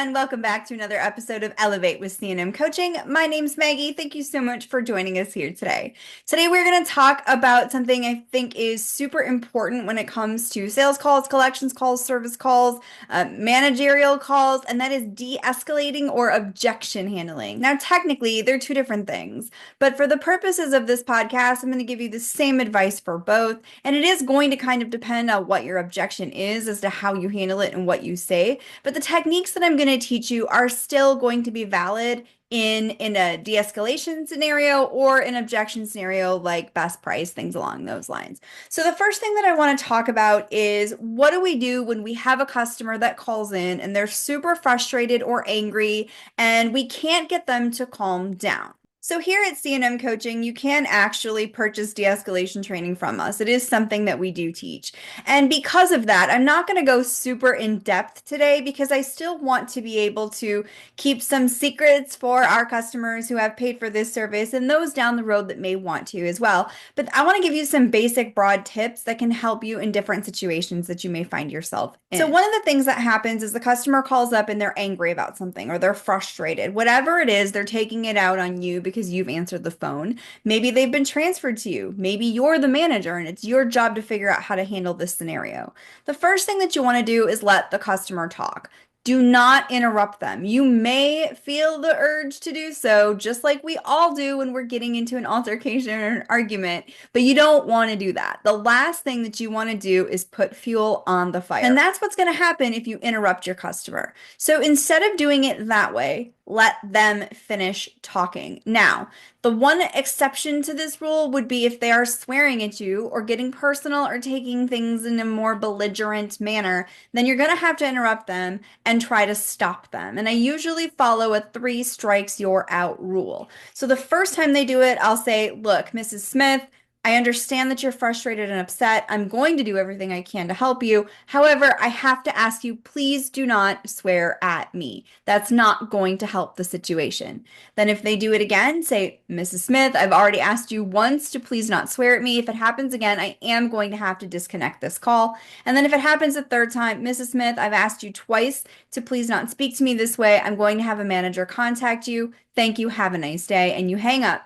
everyone. Welcome back to another episode of Elevate with C&M Coaching. My name's Maggie. Thank you so much for joining us here today. Today, we're going to talk about something I think is super important when it comes to sales calls, collections calls, service calls, managerial calls, and that is de-escalating or objection handling. Now, technically, they're two different things, but for the purposes of this podcast, I'm going to give you the same advice for both, and it is going to kind of depend on what your objection is as to how you handle it and what you say. But the techniques that I'm going to teach you are still going to be valid in a de-escalation scenario or an objection scenario like best price, things along those lines. So the first thing that I want to talk about is what do we do when we have a customer that calls in and they're super frustrated or angry and we can't get them to calm down? So here at C&M Coaching, you can actually purchase de-escalation training from us. It is something that we do teach. And because of that, I'm not going to go super in depth today because I still want to be able to keep some secrets for our customers who have paid for this service and those down the road that may want to as well. But I want to give you some basic broad tips that can help you in different situations that you may find yourself in. So one of the things that happens is the customer calls up and they're angry about something or they're frustrated. Whatever it is, they're taking it out on you because you've answered the phone. Maybe they've been transferred to you. Maybe you're the manager and it's your job to figure out how to handle this scenario. The first thing that you want to do is let the customer talk. Do not interrupt them. You may feel the urge to do so, just like we all do when we're getting into an altercation or an argument, but you don't want to do that. The last thing that you want to do is put fuel on the fire. And that's what's going to happen if you interrupt your customer. So instead of doing it that way, let them finish talking. Now, the one exception to this rule would be if they are swearing at you or getting personal or taking things in a more belligerent manner, then you're going to have to interrupt them and try to stop them. And I usually follow a 3 strikes you're out rule. So the first time they do it, I'll say, look, Mrs. Smith, I understand that you're frustrated and upset. I'm going to do everything I can to help you. However, I have to ask you, please do not swear at me. That's not going to help the situation. Then if they do it again, say, Mrs. Smith, I've already asked you once to please not swear at me. If it happens again, I am going to have to disconnect this call. And then if it happens a third time, Mrs. Smith, I've asked you twice to please not speak to me this way. I'm going to have a manager contact you. Thank you. Have a nice day. And you hang up.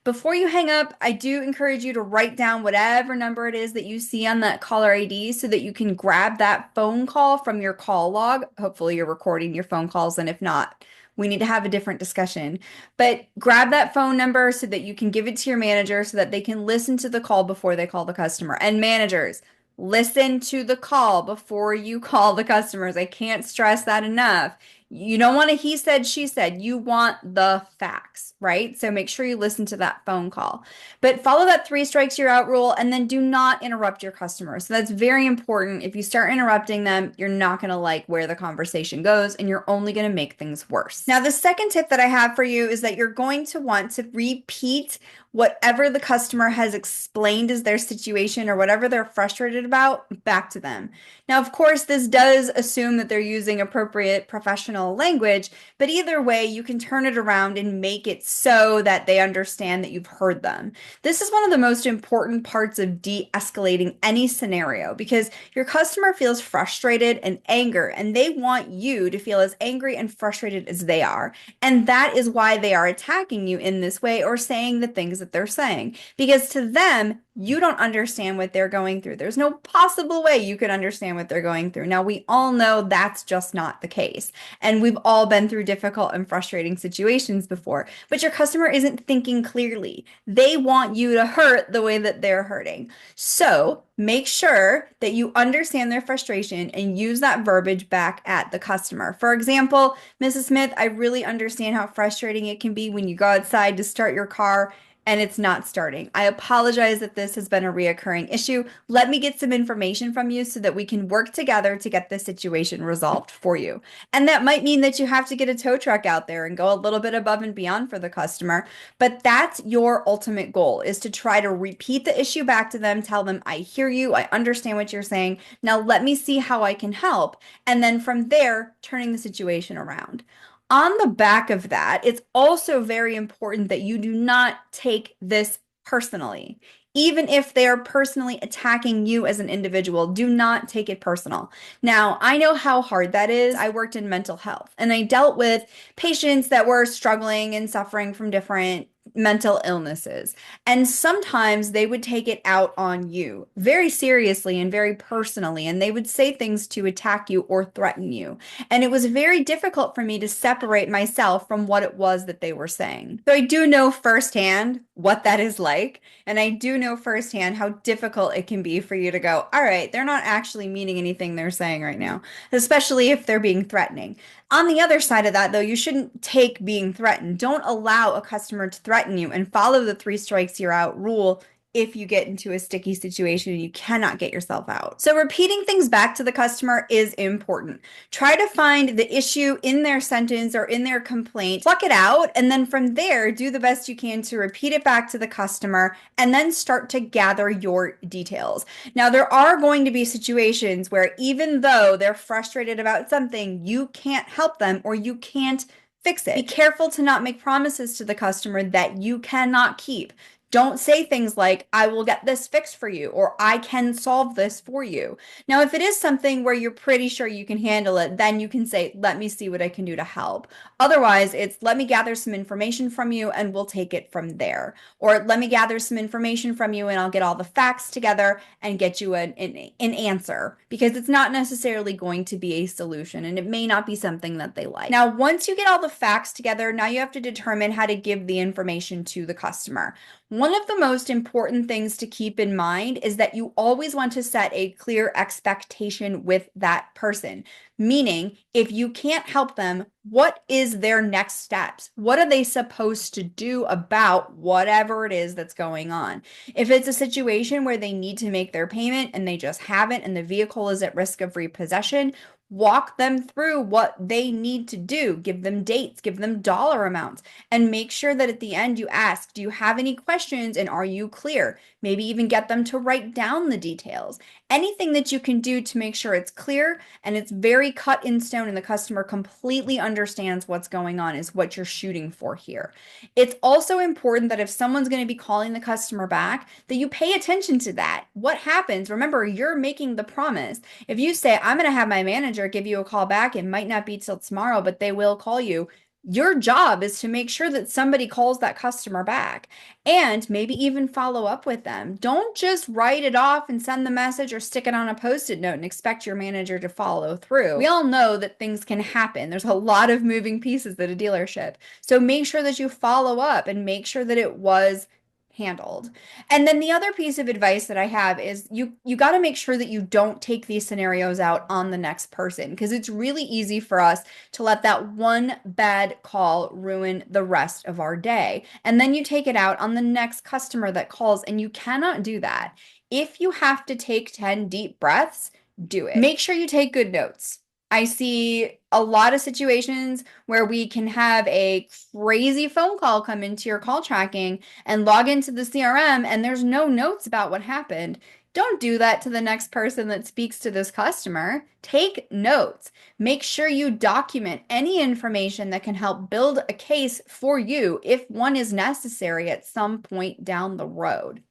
Before you hang up, I do encourage you to write down whatever number it is that you see on that caller ID so that you can grab that phone call from your call log. Hopefully you're recording your phone calls, and if not, we need to have a different discussion. But grab that phone number so that you can give it to your manager so that they can listen to the call before they call the customer. And managers, listen to the call before you call the customers. I can't stress that enough. You don't want a he said, she said. You want the facts, right? So make sure you listen to that phone call. But follow that 3 strikes you're out rule and then do not interrupt your customers. So that's very important. If you start interrupting them, you're not going to like where the conversation goes and you're only going to make things worse. Now, the second tip that I have for you is that you're going to want to repeat whatever the customer has explained as their situation or whatever they're frustrated about back to them. Now, of course, this does assume that they're using appropriate professional language, but either way, you can turn it around and make it so that they understand that you've heard them. This is one of the most important parts of de-escalating any scenario because your customer feels frustrated and anger, and they want you to feel as angry and frustrated as they are. And that is why they are attacking you in this way or saying the things that they're saying, because to them, you don't understand what they're going through. There's no possible way you could understand what they're going through. Now, we all know that's just not the case. And we've all been through difficult and frustrating situations before, but your customer isn't thinking clearly. They want you to hurt the way that they're hurting. So make sure that you understand their frustration and use that verbiage back at the customer. For example, Mrs. Smith, I really understand how frustrating it can be when you go outside to start your car and it's not starting. I apologize that this has been a reoccurring issue. Let me get some information from you so that we can work together to get this situation resolved for you. And that might mean that you have to get a tow truck out there and go a little bit above and beyond for the customer. But that's your ultimate goal, is to try to repeat the issue back to them, tell them, I hear you, I understand what you're saying. Now let me see how I can help. And then from there, turning the situation around. On the back of that, it's also very important that you do not take this personally. even if they are personally attacking you as an individual. Do not take it personal. Now, I know how hard that is. I worked in mental health and I dealt with patients that were struggling and suffering from different mental illnesses. And sometimes they would take it out on you very seriously and very personally, and they would say things to attack you or threaten you. And it was very difficult for me to separate myself from what it was that they were saying. So I do know firsthand what that is like. And I do know firsthand how difficult it can be for you to go, all right, they're not actually meaning anything they're saying right now, especially if they're being threatening. On the other side of that, though, you shouldn't take being threatened. Don't allow a customer to threaten you and follow the three strikes you're out rule if you get into a sticky situation and you cannot get yourself out. So repeating things back to the customer is important. Try to find the issue in their sentence or in their complaint, pluck it out, and then from there, do the best you can to repeat it back to the customer and then start to gather your details. Now, there are going to be situations where even though they're frustrated about something, you can't help them or you can't fix it. Be careful to not make promises to the customer that you cannot keep. Don't say things like, I will get this fixed for you, or I can solve this for you. Now, if it is something where you're pretty sure you can handle it, then you can say, let me see what I can do to help. Otherwise, it's let me gather some information from you and we'll take it from there. Or let me gather some information from you and I'll get all the facts together and get you an answer, because it's not necessarily going to be a solution and it may not be something that they like. Now, once you get all the facts together, now you have to determine how to give the information to the customer. One of the most important things to keep in mind is that you always want to set a clear expectation with that person. Meaning, if you can't help them, what is their next steps? What are they supposed to do about whatever it is that's going on? If it's a situation where they need to make their payment and they just haven't and the vehicle is at risk of repossession, walk them through what they need to do. Give them dates, give them dollar amounts, and make sure that at the end you ask, do you have any questions and are you clear? Maybe even get them to write down the details. Anything that you can do to make sure it's clear and it's very cut in stone and the customer completely understands what's going on is what you're shooting for here. It's also important that if someone's going to be calling the customer back, that you pay attention to that. What happens? Remember, you're making the promise. If you say, I'm going to have my manager give you a call back, it might not be till tomorrow, but they will call you. Your job is to make sure that somebody calls that customer back and maybe even follow up with them. Don't just write it off and send the message or stick it on a post-it note and expect your manager to follow through. We all know that things can happen. There's a lot of moving pieces at a dealership. So make sure that you follow up and make sure that it was handled. And then the other piece of advice that I have is you got to make sure that you don't take these scenarios out on the next person, because it's really easy for us to let that one bad call ruin the rest of our day. And then you take it out on the next customer that calls, and you cannot do that. If you have to take 10 deep breaths, do it. Make sure you take good notes. I see a lot of situations where we can have a crazy phone call come into your call tracking and log into the CRM and there's no notes about what happened. Don't do that to the next person that speaks to this customer. Take notes. Make sure you document any information that can help build a case for you if one is necessary at some point down the road.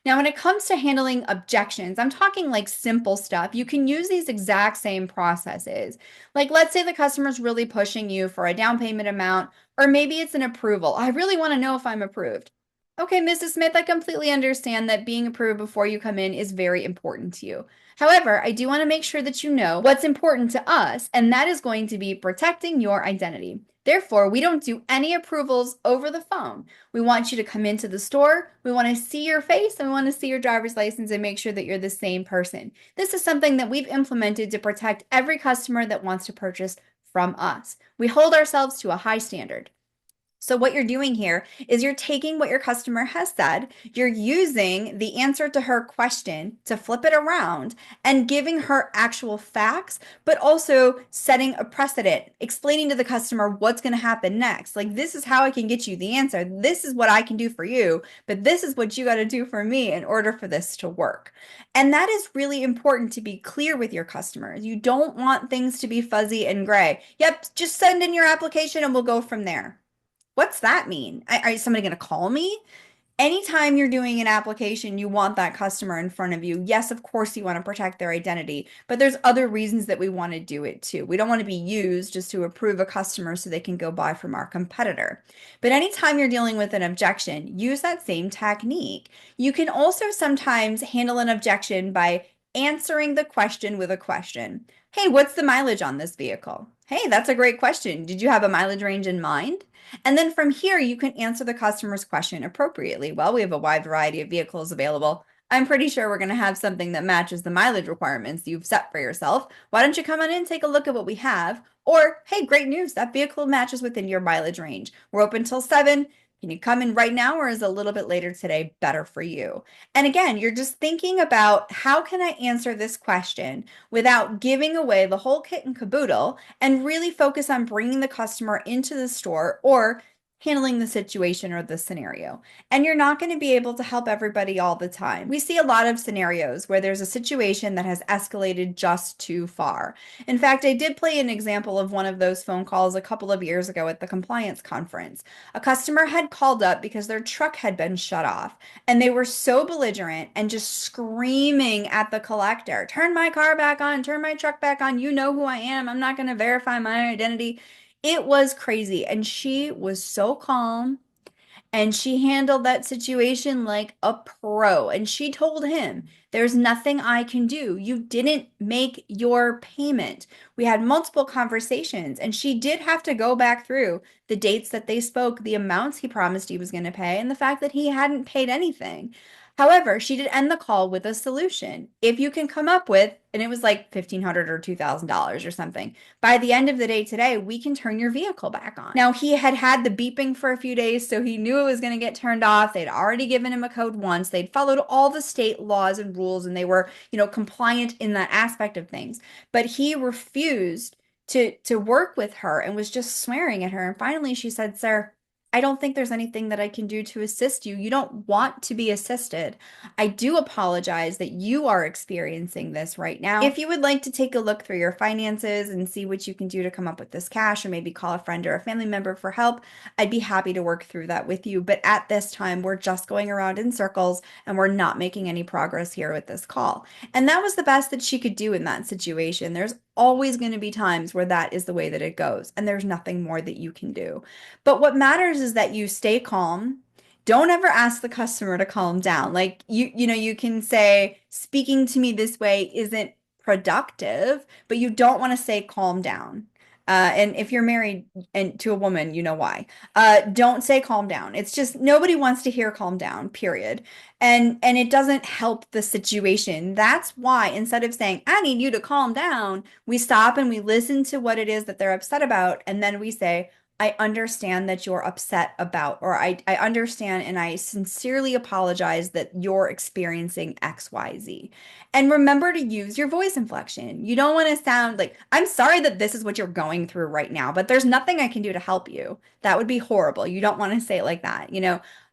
Now, when it comes to handling objections, I'm talking like simple stuff. You can use these exact same processes. Like, let's say the customer's really pushing you for a down payment amount, or maybe it's an approval. I really want to know if I'm approved. Okay, Mrs. Smith, I completely understand that being approved before you come in is very important to you. However, I do want to make sure that you know what's important to us, and that is going to be protecting your identity. Therefore, we don't do any approvals over the phone. We want you to come into the store, we want to see your face, and we want to see your driver's license and make sure that you're the same person. This is something that we've implemented to protect every customer that wants to purchase from us. We hold ourselves to a high standard. So what you're doing here is you're taking what your customer has said, you're using the answer to her question to flip it around and giving her actual facts, but also setting a precedent, explaining to the customer what's going to happen next. Like, this is how I can get you the answer. This is what I can do for you, but this is what you got to do for me in order for this to work. And that is really important to be clear with your customers. You don't want things to be fuzzy and gray. Yep, just send in your application and we'll go from there. What's that mean? Is somebody going to call me? Anytime you're doing an application, you want that customer in front of you. Yes, of course, you want to protect their identity, but there's other reasons that we want to do it too. We don't want to be used just to approve a customer so they can go buy from our competitor. But anytime you're dealing with an objection, use that same technique. You can also sometimes handle an objection by answering the question with a question. Hey, what's the mileage on this vehicle? Hey, that's a great question. Did you have a mileage range in mind? And then from here, you can answer the customer's question appropriately. Well, we have a wide variety of vehicles available. I'm pretty sure we're going to have something that matches the mileage requirements you've set for yourself. Why don't you come on in and take a look at what we have? Or, hey, great news, that vehicle matches within your mileage range. We're open till 7. Can you come in right now, or is a little bit later today better for you? And again, you're just thinking about how can I answer this question without giving away the whole kit and caboodle, and really focus on bringing the customer into the store or handling the situation or the scenario. And you're not going to be able to help everybody all the time. We see a lot of scenarios where there's a situation that has escalated just too far. In fact, I did play an example of one of those phone calls a couple of years ago at the compliance conference. A customer had called up because their truck had been shut off, and they were so belligerent and just screaming at the collector, turn my car back on, turn my truck back on. You know who I am. I'm not going to verify my identity. It was crazy. And she was so calm and she handled that situation like a pro. And she told him, there's nothing I can do. You didn't make your payment. We had multiple conversations, and she did have to go back through the dates that they spoke, the amounts he promised he was going to pay, and the fact that he hadn't paid anything. However, she did end the call with a solution. If you can come up with, and it was like $1,500 or $2,000 or something, by the end of the day today, we can turn your vehicle back on. Now, he had had the beeping for a few days, so he knew it was going to get turned off. They'd already given him a code once. They'd followed all the state laws and rules, and they were, compliant in that aspect of things. But he refused to work with her and was just swearing at her. And finally, she said, "Sir, I don't think there's anything that I can do to assist you. You don't want to be assisted. I do apologize that you are experiencing this right now. If you would like to take a look through your finances and see what you can do to come up with this cash, or maybe call a friend or a family member for help, I'd be happy to work through that with you. But at this time, we're just going around in circles and we're not making any progress here with this call." And that was the best that she could do in that situation. There's always going to be times where that is the way that it goes, and there's nothing more that you can do. But what matters is that you stay calm. Don't ever ask the customer to calm down. Like you can say, speaking to me this way isn't productive, but you don't want to say calm down. And if you're married and to a woman, you know why. Don't say calm down. It's just nobody wants to hear calm down, period. And it doesn't help the situation. That's why instead of saying, I need you to calm down, we stop and we listen to what it is that they're upset about. And then we say, I understand that you're upset about, or I understand and I sincerely apologize that you're experiencing XYZ. And remember to use your voice inflection. You don't want to sound like, I'm sorry that this is what you're going through right now, but there's nothing I can do to help you. That would be horrible. You don't want to say it like that.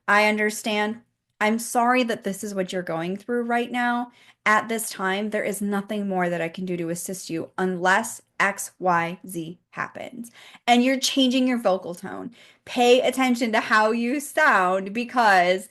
I understand. I'm sorry that this is what you're going through right now. At this time, there is nothing more that I can do to assist you unless XYZ happens. And you're changing your vocal tone. Pay attention to how you sound, because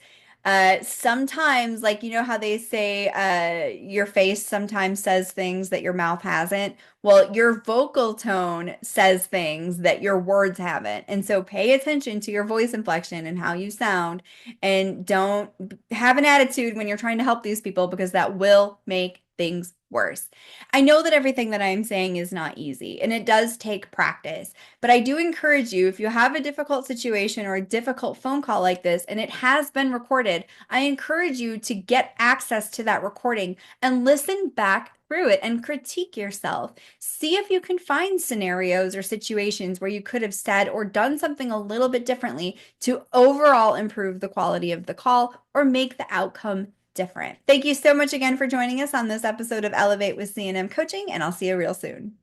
sometimes, like, how they say your face sometimes says things that your mouth hasn't. Well, your vocal tone says things that your words haven't. And so pay attention to your voice inflection and how you sound, and don't have an attitude when you're trying to help these people, because that will make things worse. I know that everything that I'm saying is not easy, and it does take practice, but I do encourage you, if you have a difficult situation or a difficult phone call like this, and it has been recorded, I encourage you to get access to that recording and listen back through it and critique yourself. See if you can find scenarios or situations where you could have said or done something a little bit differently to overall improve the quality of the call or make the outcome different. Thank you so much again for joining us on this episode of Elevate with C&M Coaching, and I'll see you real soon.